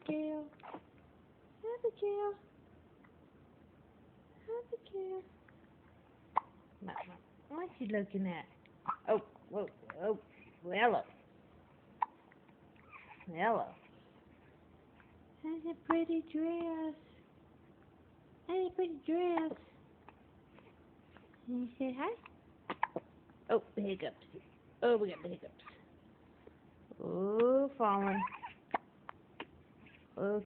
Abigail. Abigail. Abigail. What's she looking at? Oh, whoa, oh, hello. Hello. That's a pretty dress. That's a pretty dress. Can you say hi? Oh, the hiccups. Oh, we got the hiccups. Oh, falling. Oh,